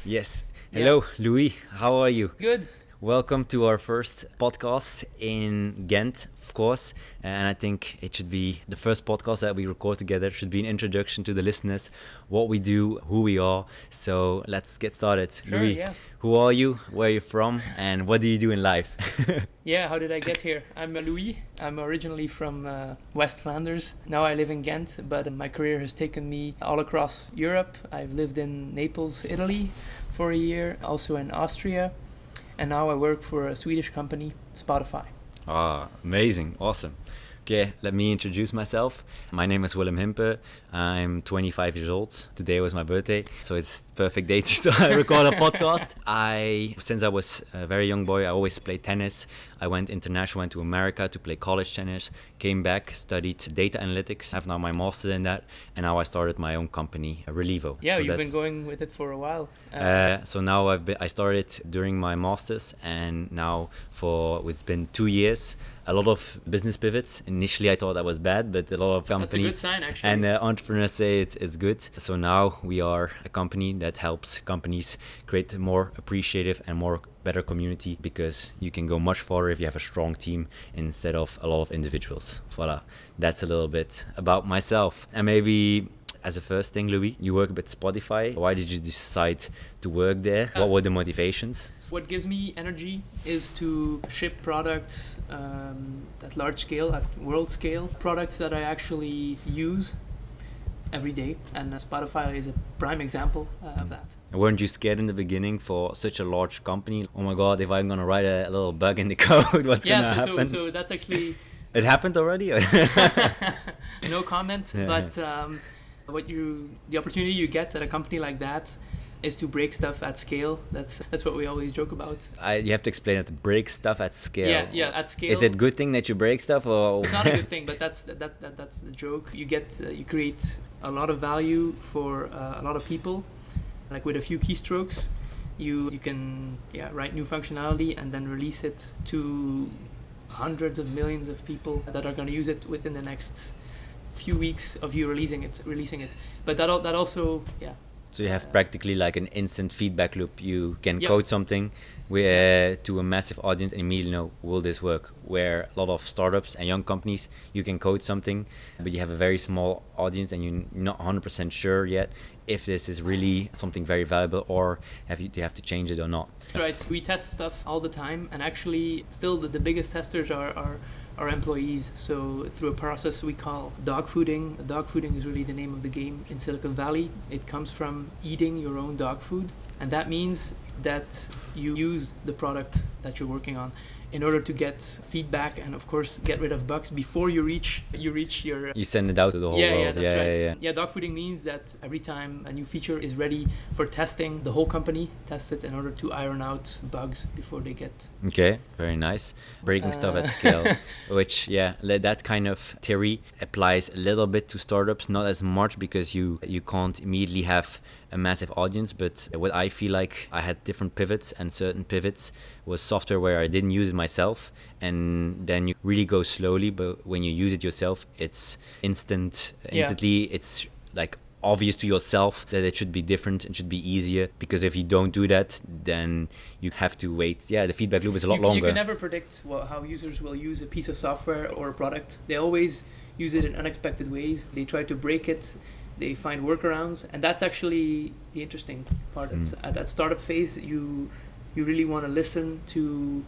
Yes. Hello, Louis. How are you? Good. Welcome to our first podcast in Ghent, of course. And I think it should be the first podcast that we record together. It should be an introduction to the listeners, what we do, who we are. So let's get started. Sure, Louis, yeah. who are you? Where are you from? And what do you do in life? Yeah, how did I get here? I'm Louis. I'm originally from West Flanders. Now I live in Ghent, but my career has taken me all across Europe. I've lived in Naples, Italy for a year, also in Austria. And now I work for a Swedish company, Spotify. Ah, amazing. Awesome. Okay, let me introduce myself. My name is Willem Himpe. I'm 25 years old. Today was my birthday, so it's perfect day to start record a podcast. Since I was a very young boy, I always played tennis. I went international, went to America to play college tennis, came back, studied data analytics. I have now my master's in that, and now I started my own company, Relivo. Yeah, so you've been going with it for a while. So now I started during my master's, and now it's been 2 years. A lot of business pivots. Initially, I thought that was bad, but a lot of companies That's a good sign, actually. and entrepreneurs say it's good. So now we are a company that helps companies create a more appreciative and better community, because you can go much farther if you have a strong team instead of a lot of individuals. Voila, that's a little bit about myself. And maybe as a first thing, Louis, you work at Spotify. Why did you decide to work there? What were the motivations? What gives me energy is to ship products at large scale, at world scale, products that I actually use every day. And Spotify is a prime example of that. Weren't you scared in the beginning for such a large company? Oh my God, if I'm going to write a little bug in the code, what's going to happen? So that's actually... It happened already? No comment, but the opportunity you get at a company like that is to break stuff at scale. That's what we always joke about. You have to explain it. To break stuff at scale. Yeah, at scale. Is it a good thing that you break stuff, or? It's not a good thing, but that's the joke. You create a lot of value for a lot of people. Like with a few keystrokes, you can write new functionality and then release it to hundreds of millions of people that are going to use it within the next few weeks of you releasing it. But that also. So you have practically like an instant feedback loop. You can code something to a massive audience and immediately know, will this work? Where a lot of startups and young companies, you can code something, but you have a very small audience and you're not 100% sure yet if this is really something very valuable, or you have to change it or not. Right. We test stuff all the time, and actually still the biggest testers are our employees. So through a process we call dog fooding. Dog fooding is really the name of the game in Silicon Valley. It comes from eating your own dog food, and that means that you use the product that you're working on in order to get feedback and of course get rid of bugs before you reach your... You send it out to the whole world. Yeah, that's right. Yeah, dog fooding means that every time a new feature is ready for testing, the whole company tests it in order to iron out bugs before they get... Okay, very nice. Breaking stuff at scale, which, that kind of theory applies a little bit to startups, not as much because you can't immediately have a massive audience, but what I feel like I had different pivots, and certain pivots was software where I didn't use it myself, and then you really go slowly, but when you use it yourself, it's instantly it's like obvious to yourself that it should be different and should be easier, because if you don't do that, then you have to wait. The feedback loop is a lot longer. You can never predict how users will use a piece of software or a product. They always use it in unexpected ways. They try to break it. They find workarounds, and that's actually the interesting part. At that startup phase, you really want to listen to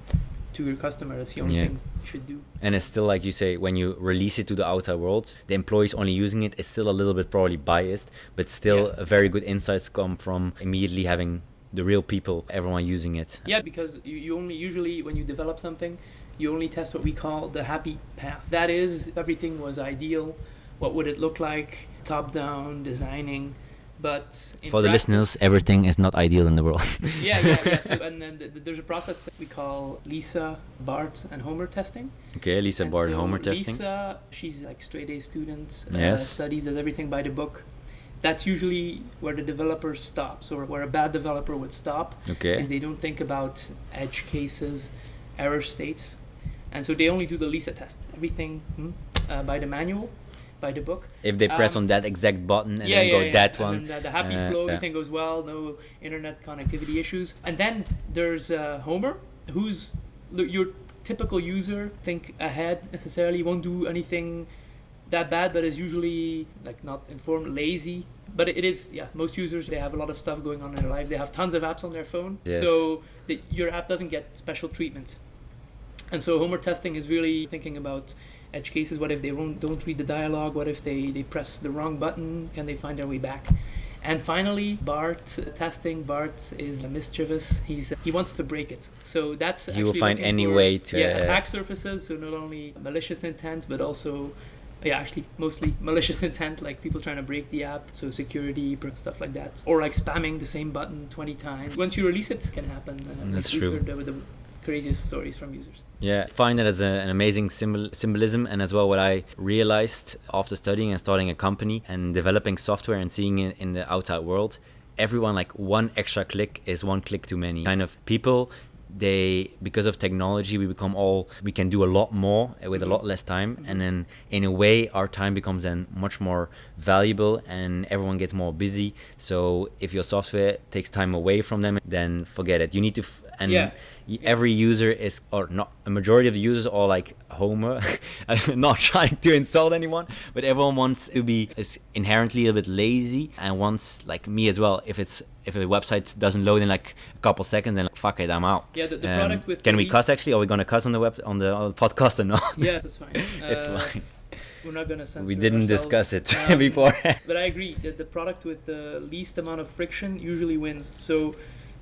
your customer. That's the only thing you should do. And it's still, like you say, when you release it to the outside world, the employees only using it is still a little bit probably biased, but still very good insights come from immediately having the real people, everyone using it. Yeah, because you only usually, when you develop something, you only test what we call the happy path. That is, if everything was ideal, what would it look like? Top-down designing, but for the listeners, everything is not ideal in the world. Yeah. So, and then there's a process we call Lisa, Bart, and Homer testing. Okay, Lisa, Bart, and Homer testing. Lisa, she's like straight A student, does everything by the book. That's usually where the developer stops, or where a bad developer would stop. Okay. Is they don't think about edge cases, error states, and so they only do the Lisa test. Everything by the manual. by the book. If they press on that exact button and then go that one. And then the happy flow, everything goes well, no internet connectivity issues. And then there's Homer, who's your typical user, think ahead necessarily, won't do anything that bad, but is usually like not informed, lazy. But it is, most users, they have a lot of stuff going on in their lives. They have tons of apps on their phone. Yes. So your app doesn't get special treatment. And so Homer testing is really thinking about edge cases. What if they don't read the dialogue? What if they press the wrong button? Can they find their way back? And finally, Bart testing. Bart is mischievous. He wants to break it. So that's you will find any way to attack surfaces. So not only malicious intent, but also actually mostly malicious intent, like people trying to break the app, so security stuff like that, or like spamming the same button 20 times. Once you release it, can happen. That's true. With the craziest stories from users. Yeah, I find that as an amazing symbolism, and as well what I realized after studying and starting a company and developing software and seeing it in the outside world, everyone, like one extra click is one click too many. Kind of people, because of technology, we can do a lot more with a lot less time, and then in a way our time becomes then much more valuable and everyone gets more busy. So if your software takes time away from them, then forget it. You need to every user is, or not, a majority of the users are like Homer. I'm not trying to insult anyone, but everyone wants to is inherently a bit lazy and wants, like me as well, if a website doesn't load in like a couple seconds, then fuck it, I'm out. Yeah, the product with can we cuss actually? Are we gonna cuss on the podcast or not? Yeah, that's fine. It's fine. We're not gonna censor We didn't ourselves. discuss it before. But I agree that the product with the least amount of friction usually wins. So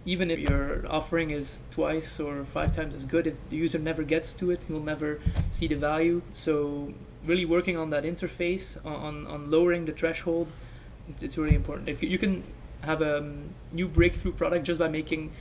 even if your offering is twice or 5 times as good, if the user never gets to it, he'll never see the value. So really working on that interface, on lowering the threshold, it's really important. If you can have a new breakthrough product just by making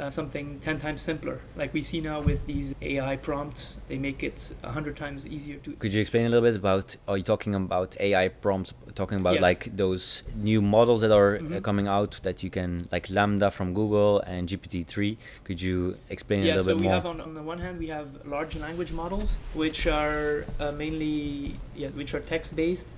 something 10 times simpler, like we see now with these AI prompts, they make it 100 times easier to. Could you explain a little bit about, are you talking about AI prompts, talking about Yes. like those new models that are coming out that you can, like Lambda from Google and GPT-3? Could you explain a little bit more? Yeah, so we have on the one hand, we have large language models, which are which are text-based,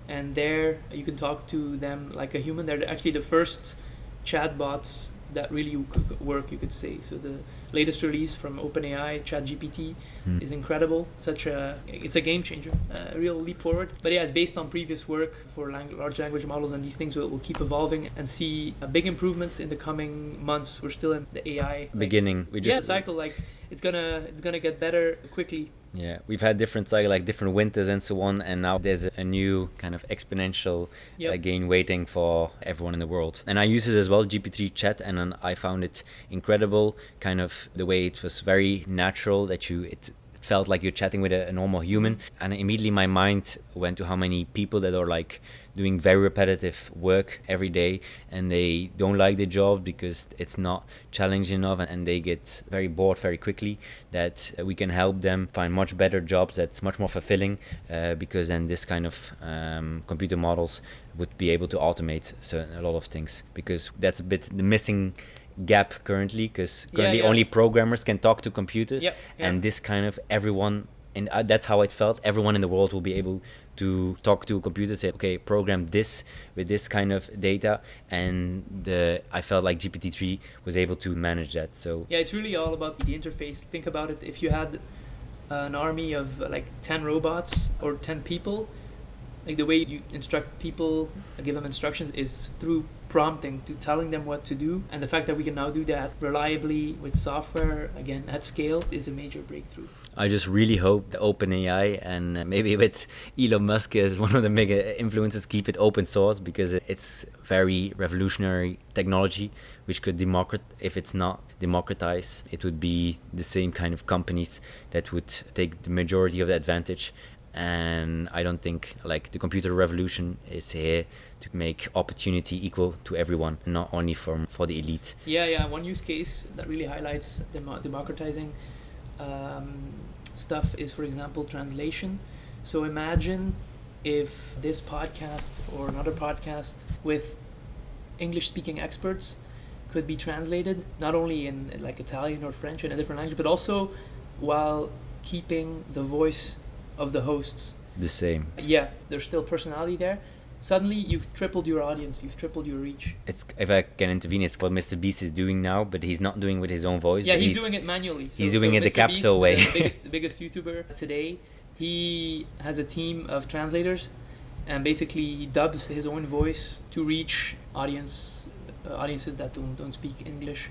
and there you can talk to them like a human. They're actually the first chatbots that really work, you could say. So the latest release from OpenAI, ChatGPT, is incredible. It's a game changer, a real leap forward. But yeah, it's based on previous work for large language models, and these things will keep evolving and see big improvements in the coming months. We're still in the AI beginning. cycle. Like it's gonna get better quickly. Yeah, we've had different different winters and so on, and now there's a new kind of exponential gain waiting for everyone in the world. And I use it as well, GPT chat, and then I found it incredible, kind of the way it was very natural, that it felt like you're chatting with a normal human. And immediately my mind went to how many people that are like doing very repetitive work every day, and they don't like the job because it's not challenging enough, and they get very bored very quickly, that we can help them find much better jobs that's much more fulfilling, because then this kind of computer models would be able to automate a lot of things, because that's a bit the missing gap currently, because currently only programmers can talk to computers, and this kind of everyone, and that's how it felt, everyone in the world will be able to talk to a computer, say, okay, program this with this kind of data, and I felt like GPT-3 was able to manage that. So yeah, it's really all about the interface. Think about it, if you had an army of like 10 robots or 10 people, like the way you instruct people, give them instructions, is through prompting, to telling them what to do. And the fact that we can now do that reliably with software, again, at scale, is a major breakthrough. I just really hope the OpenAI and maybe with Elon Musk as one of the mega influencers keep it open source, because it's very revolutionary technology, which could if it's not democratized, it would be the same kind of companies that would take the majority of the advantage. And I don't think like the computer revolution is here to make opportunity equal to everyone, not only for the elite. Yeah. One use case that really highlights democratizing stuff is, for example, translation. So imagine if this podcast or another podcast with English-speaking experts could be translated not only in like Italian or French in a different language, but also while keeping the voice of the hosts. the same. Yeah, there's still personality there. Suddenly you've tripled your audience, you've tripled your reach. It's, if I can intervene, it's what Mr. Beast is doing now, but he's not doing with his own voice. Yeah, but he's doing it manually. He's doing it the Mr. capital Beast way. is the biggest YouTuber today. He has a team of translators, and basically he dubs his own voice to reach audiences that don't speak English,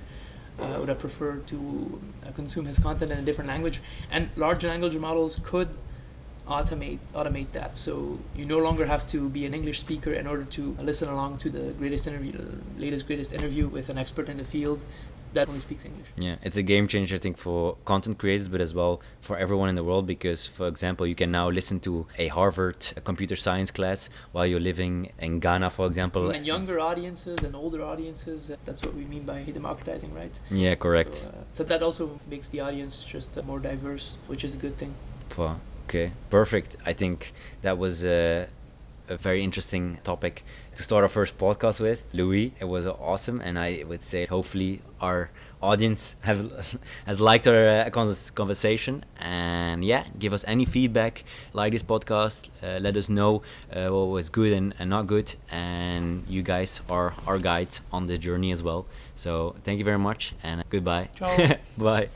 or that prefer to consume his content in a different language. And large language models could automate that, so you no longer have to be an English speaker in order to listen along to the latest interview with an expert in the field that only speaks English. Yeah, it's a game changer, I think, for content creators, but as well for everyone in the world, because, for example, you can now listen to a Harvard computer science class while you're living in Ghana, for example. And younger audiences and older audiences, that's what we mean by democratizing, right? Yeah, correct. So that also makes the audience just more diverse, which is a good thing. Okay, perfect. I think that was a very interesting topic to start our first podcast with. Louis, it was awesome, and I would say hopefully our audience has liked our conversation. And yeah, give us any feedback, like this podcast, let us know what was good and not good, and you guys are our guide on the journey as well. So thank you very much, and goodbye. Ciao. Bye.